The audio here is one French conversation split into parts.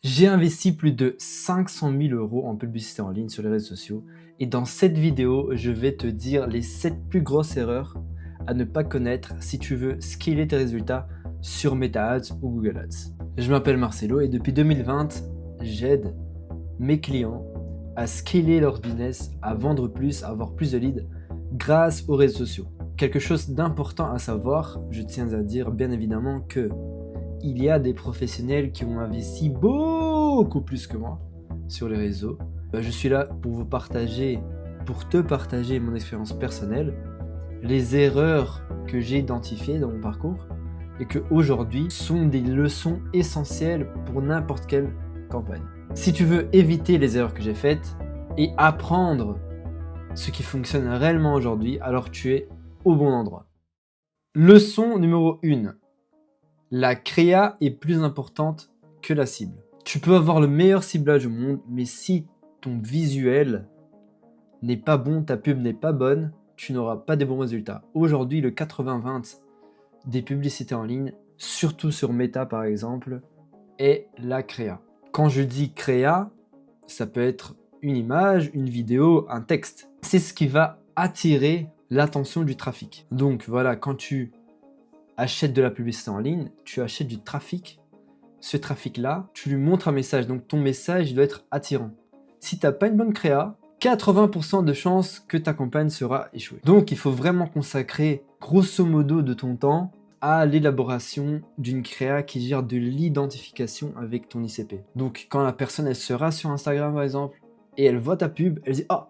J'ai investi plus de 500 000 € en publicité en ligne sur les réseaux sociaux et dans cette vidéo, je vais te dire les 7 plus grosses erreurs à ne pas connaître si tu veux scaler tes résultats sur Meta Ads ou Google Ads. Je m'appelle Marcelo et depuis 2020, j'aide mes clients à scaler leur business, à vendre plus, à avoir plus de leads grâce aux réseaux sociaux. Quelque chose d'important à savoir, je tiens à dire bien évidemment que il y a des professionnels qui ont investi beaucoup plus que moi sur les réseaux. Je suis là pour te partager mon expérience personnelle, les erreurs que j'ai identifiées dans mon parcours et que aujourd'hui sont des leçons essentielles pour n'importe quelle campagne. Si tu veux éviter les erreurs que j'ai faites et apprendre ce qui fonctionne réellement aujourd'hui, alors tu es au bon endroit. Leçon numéro 1. La créa est plus importante que la cible. Tu peux avoir le meilleur ciblage au monde, mais si ton visuel n'est pas bon, ta pub n'est pas bonne, tu n'auras pas de bons résultats. Aujourd'hui, le 80-20 des publicités en ligne, surtout sur Meta par exemple, est la créa. Quand je dis créa, ça peut être une image, une vidéo, un texte. C'est ce qui va attirer l'attention du trafic. Donc voilà, quand tu achètes de la publicité en ligne, tu achètes du trafic. Ce trafic-là, tu lui montres un message. Donc ton message doit être attirant. Si tu n'as pas une bonne créa, 80% de chances que ta campagne sera échouée. Donc il faut vraiment consacrer grosso modo de ton temps à l'élaboration d'une créa qui gère de l'identification avec ton ICP. Donc quand la personne elle sera sur Instagram par exemple et elle voit ta pub, elle dit « Ah,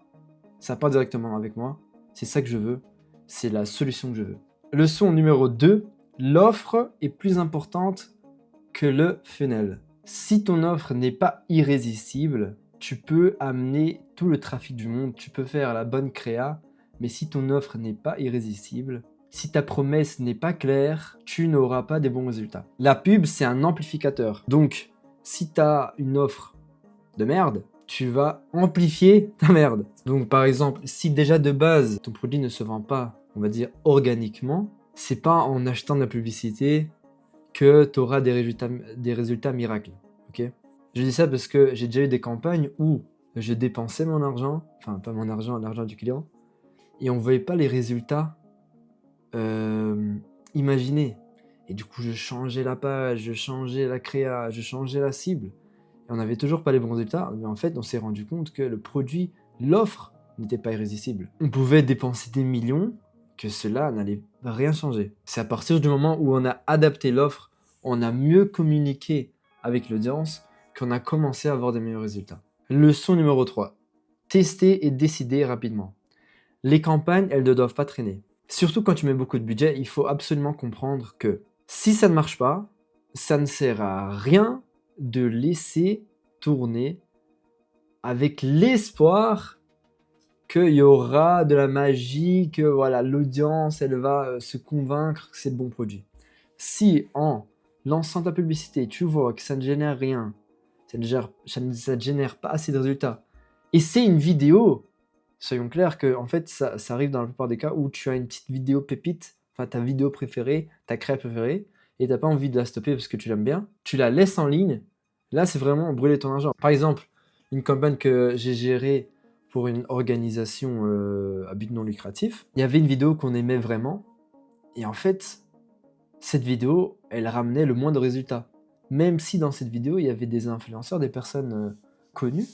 ça part directement avec moi, c'est ça que je veux, c'est la solution que je veux ». Leçon numéro 2, l'offre est plus importante que le funnel. Si ton offre n'est pas irrésistible, tu peux amener tout le trafic du monde, tu peux faire la bonne créa, mais si ton offre n'est pas irrésistible, si ta promesse n'est pas claire, tu n'auras pas des bons résultats. La pub, c'est un amplificateur. Donc, si tu as une offre de merde, tu vas amplifier ta merde. Donc, par exemple, si déjà de base, ton produit ne se vend pas, on va dire, organiquement, c'est pas en achetant de la publicité que tu auras des résultats miracles. Okay, je dis ça parce que j'ai déjà eu des campagnes où je dépensais mon argent, enfin pas mon argent, l'argent du client, et on ne voyait pas les résultats imaginés. Et du coup, je changeais la page, je changeais la créa, je changeais la cible. Et on n'avait toujours pas les bons résultats, mais en fait, on s'est rendu compte que le produit, l'offre, n'était pas irrésistible. On pouvait dépenser des millions, que cela n'allait rien changer. C'est à partir du moment où on a adapté l'offre, on a mieux communiqué avec l'audience, qu'on a commencé à avoir des meilleurs résultats. Leçon numéro 3. Tester et décider rapidement. Les campagnes, elles ne doivent pas traîner. Surtout quand tu mets beaucoup de budget, il faut absolument comprendre que si ça ne marche pas, ça ne sert à rien de laisser tourner avec l'espoir qu'il y aura de la magie, que voilà, l'audience elle va se convaincre que c'est le bon produit. Si en lançant ta publicité, tu vois que ça ne génère rien, ça ne génère pas assez de résultats, et c'est une vidéo, soyons clairs que en fait ça arrive dans la plupart des cas où tu as une petite vidéo pépite, enfin ta vidéo préférée, ta créa préférée, et tu n'as pas envie de la stopper parce que tu l'aimes bien, tu la laisses en ligne, là c'est vraiment brûler ton argent. Par exemple, une campagne que j'ai gérée pour une organisation à but non lucratif, il y avait une vidéo qu'on aimait vraiment, et en fait, cette vidéo, elle ramenait le moins de résultats. Même si dans cette vidéo, il y avait des influenceurs, des personnes connues,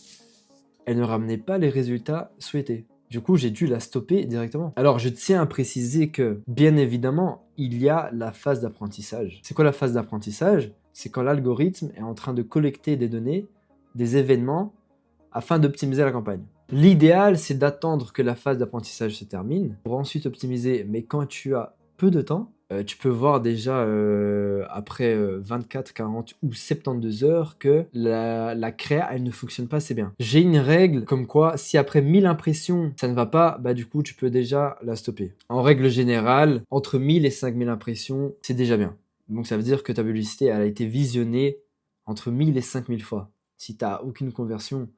elle ne ramenait pas les résultats souhaités. Du coup, j'ai dû la stopper directement. Alors, je tiens à préciser que, bien évidemment, il y a la phase d'apprentissage. C'est quoi la phase d'apprentissage? C'est quand l'algorithme est en train de collecter des données, des événements, afin d'optimiser la campagne. L'idéal, c'est d'attendre que la phase d'apprentissage se termine pour ensuite optimiser. Mais quand tu as peu de temps, tu peux voir déjà après 24, 40 ou 72 heures que la créa, elle ne fonctionne pas assez bien. J'ai une règle comme quoi, si après 1000 impressions, ça ne va pas, bah du coup, tu peux déjà la stopper. En règle générale, entre 1000 et 5000 impressions, c'est déjà bien. Donc ça veut dire que ta publicité, elle a été visionnée entre 1000 et 5000 fois. Si tu n'as aucune conversion,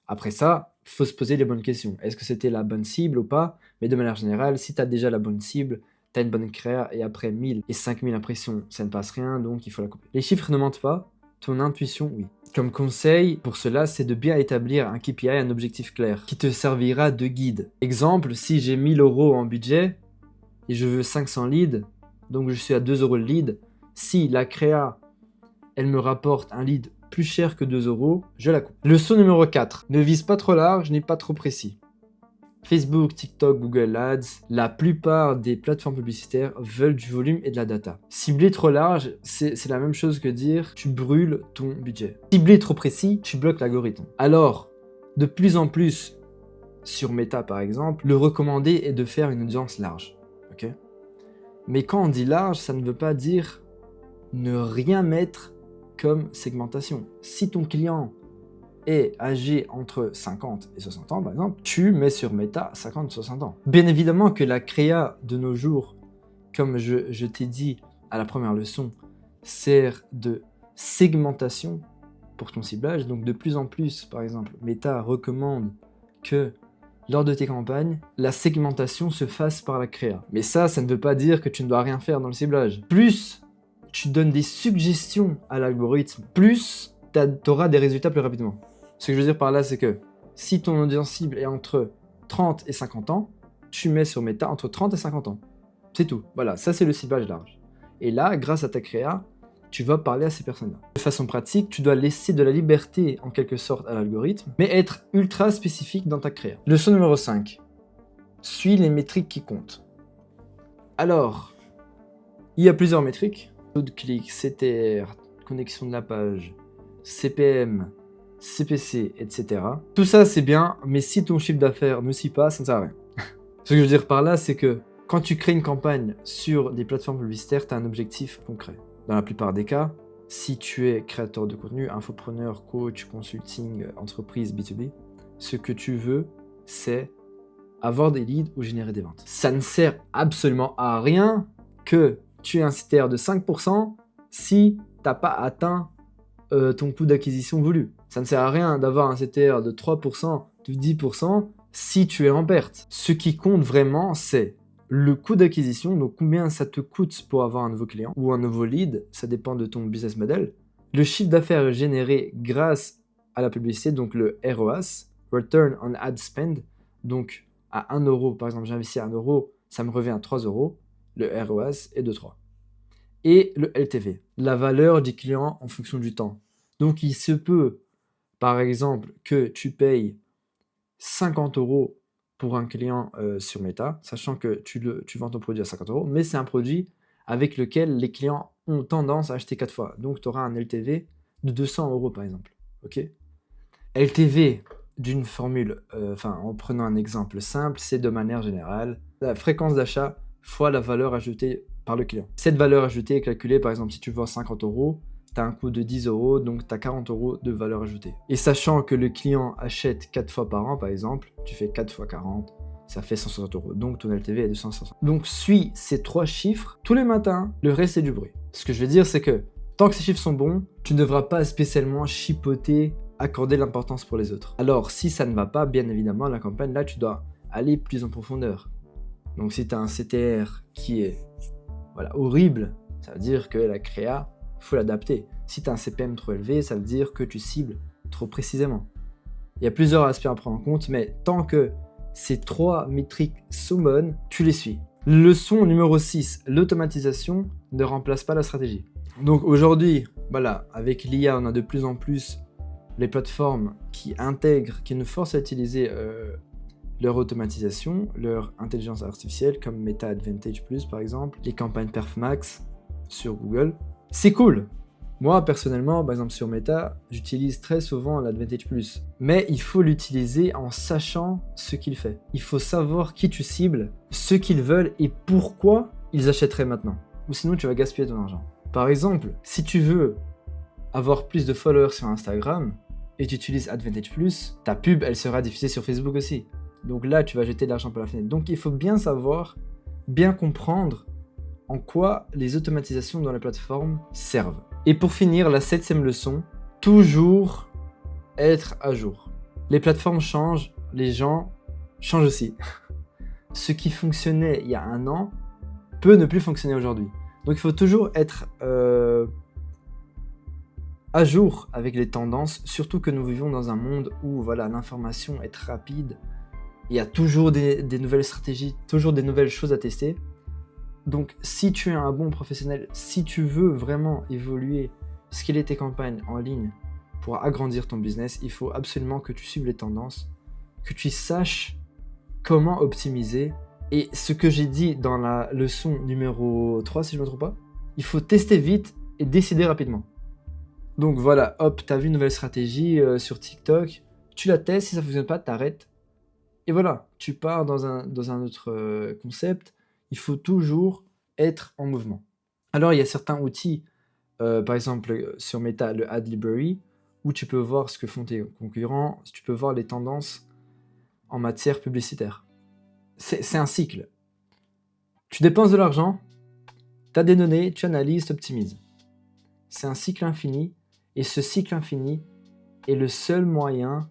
après ça, il faut se poser les bonnes questions. Est-ce que c'était la bonne cible ou pas? Mais de manière générale, si tu as déjà la bonne cible, tu as une bonne créa et après 1000 et 5000 impressions, ça ne passe rien, donc il faut la couper. Les chiffres ne mentent pas. ton intuition, oui. Comme conseil pour cela, c'est de bien établir un KPI, un objectif clair, qui te servira de guide. Exemple, si j'ai 1000 € en budget et je veux 500 leads, donc je suis à 2 € le lead, si la créa, elle me rapporte un lead plus cher que 2 €, je la coupe. Leçon numéro 4. Ne vise pas trop large, ni pas trop précis. Facebook, TikTok, Google Ads, la plupart des plateformes publicitaires veulent du volume et de la data. Cibler trop large, c'est la même chose que dire tu brûles ton budget. Cibler trop précis, tu bloques l'algorithme. Alors, de plus en plus, sur Meta par exemple, le recommandé est de faire une audience large. Ok ? Mais quand on dit large, ça ne veut pas dire ne rien mettre comme segmentation. Si ton client est âgé entre 50 et 60 ans, par exemple, tu mets sur Meta 50-60 ans. Bien évidemment que la créa de nos jours, comme je t'ai dit à la première leçon, sert de segmentation pour ton ciblage. Donc de plus en plus, par exemple, Meta recommande que lors de tes campagnes, la segmentation se fasse par la créa. Mais ça ne veut pas dire que tu ne dois rien faire dans le ciblage. Plus tu donnes des suggestions à l'algorithme, plus tu auras des résultats plus rapidement. Ce que je veux dire par là, c'est que si ton audience cible est entre 30 et 50 ans, tu mets sur Meta entre 30 et 50 ans. C'est tout. Voilà, ça c'est le ciblage large. Et là, grâce à ta créa, tu vas parler à ces personnes-là. De façon pratique, tu dois laisser de la liberté en quelque sorte à l'algorithme, mais être ultra spécifique dans ta créa. Leçon numéro 5. Suis les métriques qui comptent. Alors, il y a plusieurs métriques. Taux de clic, CTR, connexion de la page, CPM, CPC, etc. Tout ça, c'est bien, mais si ton chiffre d'affaires ne suit pas, ça ne sert à rien. Ce que je veux dire par là, c'est que quand tu crées une campagne sur des plateformes publicitaires, tu as un objectif concret. Dans la plupart des cas, si tu es créateur de contenu, infopreneur, coach, consulting, entreprise, B2B, ce que tu veux, c'est avoir des leads ou générer des ventes. Ça ne sert absolument à rien que tu aies un CTR de 5% si tu n'as pas atteint ton coût d'acquisition voulu. Ça ne sert à rien d'avoir un CTR de 3%, de 10% si tu es en perte. Ce qui compte vraiment, c'est le coût d'acquisition, donc combien ça te coûte pour avoir un nouveau client ou un nouveau lead, ça dépend de ton business model. Le chiffre d'affaires généré grâce à la publicité, donc le ROAS, Return on Ad Spend, donc à 1 €, par exemple, j'investis 1 €, ça me revient à 3 €, le ROAS est de 3. Et le LTV, la valeur du client en fonction du temps. Donc il se peut, par exemple, que tu payes 50 € pour un client sur Meta, sachant que tu vends ton produit à 50 €, mais c'est un produit avec lequel les clients ont tendance à acheter 4 fois. Donc tu auras un LTV de 200 € par exemple. Okay ? LTV d'une formule, en prenant un exemple simple, c'est de manière générale la fréquence d'achat fois la valeur ajoutée par le client. Cette valeur ajoutée est calculée, par exemple, si tu vends 50 €, tu as un coût de 10 €, donc tu as 40 € de valeur ajoutée. Et sachant que le client achète 4 fois par an, par exemple, tu fais 4 fois 40, ça fait 160 €. Donc ton LTV est de 160. Donc suis ces 3 chiffres tous les matins, le reste c'est du bruit. Ce que je veux dire, c'est que tant que ces chiffres sont bons, tu ne devras pas spécialement chipoter, accorder l'importance pour les autres. Alors si ça ne va pas, bien évidemment, la campagne, là tu dois aller plus en profondeur. Donc si tu as un CTR qui est horrible, ça veut dire que la créa, faut l'adapter. Si tu as un CPM trop élevé, ça veut dire que tu cibles trop précisément. Il y a plusieurs aspects à prendre en compte, mais tant que ces 3 métriques sont bonnes, tu les suis. Leçon numéro 6, l'automatisation ne remplace pas la stratégie. Donc aujourd'hui, avec l'IA, on a de plus en plus les plateformes qui nous forcent à utiliser leur automatisation, leur intelligence artificielle, comme Meta Advantage Plus par exemple, les campagnes Perfmax sur Google. C'est cool. Moi, personnellement, par exemple sur Meta, j'utilise très souvent l'Advantage Plus. Mais il faut l'utiliser en sachant ce qu'il fait. Il faut savoir qui tu cibles, ce qu'ils veulent et pourquoi ils achèteraient maintenant. Ou sinon, tu vas gaspiller ton argent. Par exemple, si tu veux avoir plus de followers sur Instagram et tu utilises Advantage Plus, ta pub, elle sera diffusée sur Facebook aussi. Donc là, tu vas jeter de l'argent par la fenêtre. Donc il faut bien savoir, bien comprendre en quoi les automatisations dans la plateforme servent. Et pour finir, la 7e leçon, toujours être à jour. Les plateformes changent, les gens changent aussi. Ce qui fonctionnait il y a 1 an peut ne plus fonctionner aujourd'hui. Donc il faut toujours être à jour avec les tendances, surtout que nous vivons dans un monde où voilà, l'information est très rapide. Il y a toujours des nouvelles stratégies, toujours des nouvelles choses à tester. Donc si tu es un bon professionnel, si tu veux vraiment évoluer, scaler tes campagnes en ligne pour agrandir ton business, il faut absolument que tu suives les tendances, que tu saches comment optimiser. Et ce que j'ai dit dans la leçon numéro 3, si je ne me trompe pas, il faut tester vite et décider rapidement. Donc voilà, hop, tu as vu une nouvelle stratégie sur TikTok, tu la testes, si ça ne fonctionne pas, t'arrêtes. Et voilà, tu pars dans un autre concept. Il faut toujours être en mouvement. Alors, il y a certains outils, par exemple sur Meta, le Ad Library, où tu peux voir ce que font tes concurrents, tu peux voir les tendances en matière publicitaire. C'est un cycle. Tu dépenses de l'argent, tu as des données, tu analyses, tu optimises. C'est un cycle infini, et ce cycle infini est le seul moyen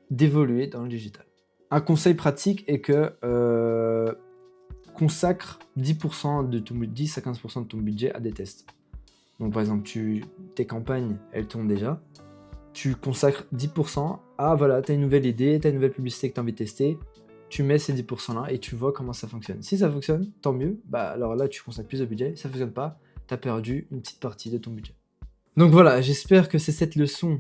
d'évoluer dans le digital. Un conseil pratique est que consacre 10% de ton 10 à 15% de ton budget à des tests. Donc par exemple, tes campagnes, elles tournent déjà. Tu consacres 10% à, voilà, tu as une nouvelle idée, tu as une nouvelle publicité que tu as envie de tester. Tu mets ces 10% là et tu vois comment ça fonctionne. Si ça fonctionne, tant mieux. Bah alors là, tu consacres plus de budget. Si ça fonctionne pas, tu as perdu une petite partie de ton budget. Donc voilà, j'espère que cette leçon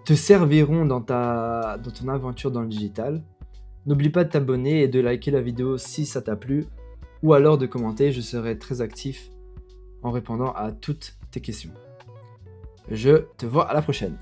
te serviront dans ton aventure dans le digital. N'oublie pas de t'abonner et de liker la vidéo si ça t'a plu, ou alors de commenter, je serai très actif en répondant à toutes tes questions. Je te vois à la prochaine.